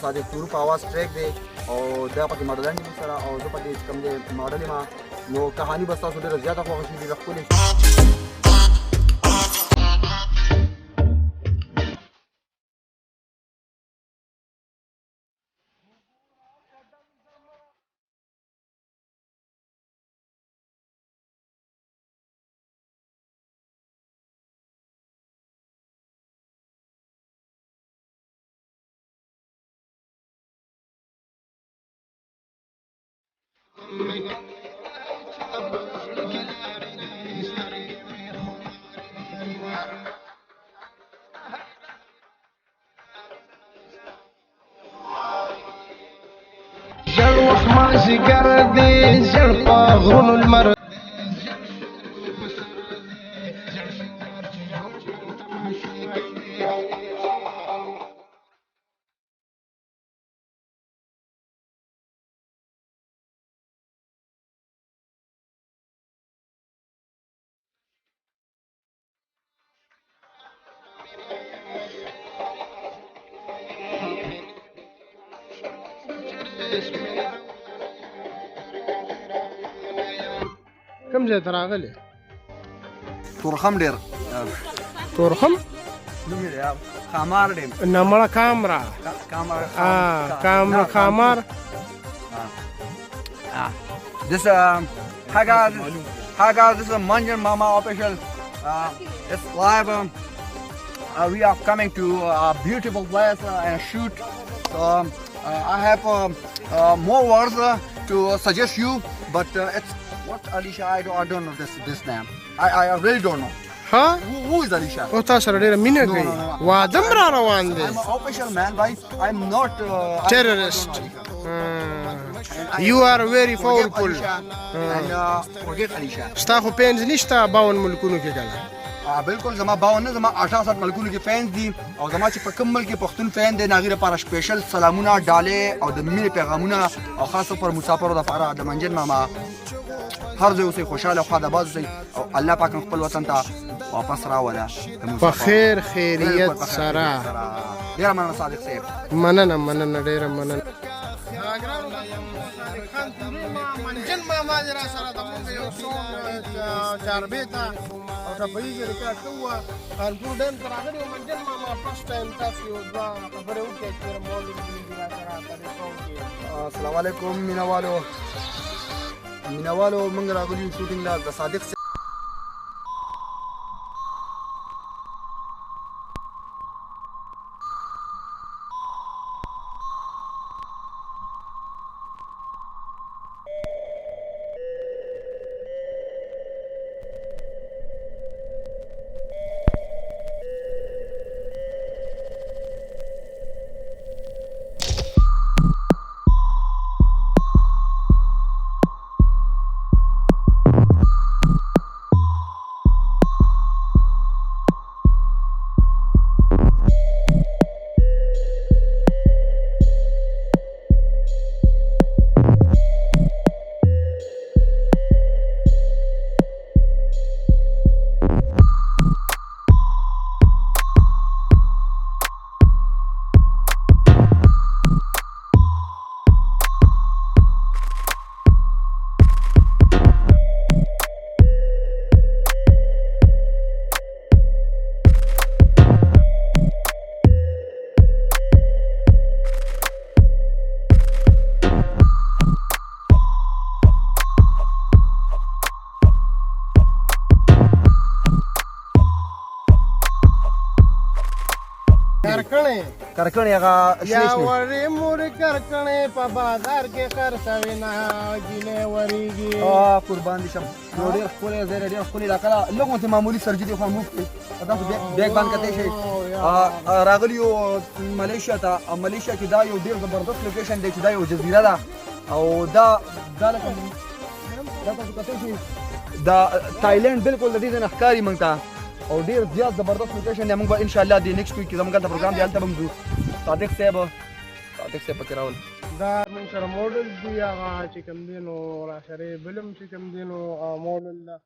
صادق تور په اواز ټریک دی او دا پکې ماډلان دي سره او زه پکې کوم دی ماډل ما نو کهانی بس تاسو ډیره زیاته خوښ شي ډیره ښکلې زیګر دې زړ په غرونو المر کوم ځای ته راغلی تورخم ډیر تورخم نوم یې دی خامار ډیم نمړه کامرا خامار This hi guys, this is Manjan Mama official. It's live. We are coming to a beautiful place and shoot. So I have more words to suggest you, but it's what Alicia. I don't know this name. I really don't know. ها Who is Alicia? او تاسو سره ډیره مینه کوي وادم را روان دی I'm an official man, right? I'm not terrorist. You are very powerful. And forget Alicia. ستا خو پینز نشته 52 ملکونو کې کنه بالکل زما 52 زما 68 ملکونو کې فینس دي او زما چې په کوم ملک کې پښتون فین دی ناغي لپاره سپیشل سلامونه ډالې او د مینې پیغامونه او خاصه پر مسافرو د لپاره د منجن ماما هر ځای اوسئ خوشاله خوا د باز اوسئ او الله پاک خپل وطن ته واپس راوله په خیر خیریت سره ډیره مننه صادق صاحب مننه ډیره مننه منجن ماما دې را سره د موږ یو څو جاربې ته او ټپهیي ریکارډ کوو کانپور ډیم ته راغلي وو منجن ماما فرسټ ټایم تاسو یو دوه خبرې وکړئ چې مولوي دې را سره السلام علیکم مینوالو موږ راغلي یو شوټینګ لا د صادق کرکڼې هغه یا ورې مور کرکڼې په بازار کې خرڅوي نه ګینې ورېږي قربان دي شم نو ډېر ښکلی ځای دی ډېر ښکلي دا کله لږ غوندې معمولي سرجي دی خو موف کړي تاسو بیګ باندې کتی شئ راغلي یو ملیشیا ته ملیشیا کې دا یو ډېر زبردست لوکیشن دی چې دا یو جزیره ده او دا لکه تاسو کتی شئ دا تایلنډ بالکل د دې ځای نه ښکاري موږ ته او ډیر زیات زبردست لوکیشن دی موږ به ان شاء الله د نیکسټ ویک کې زموږ د پروګرام دی هلته به موږ صادق صاحب پکې راول دا موږ سره موډل دی هغه چې کوم دی نو را سره بلم چې کوم دی نو موډل ده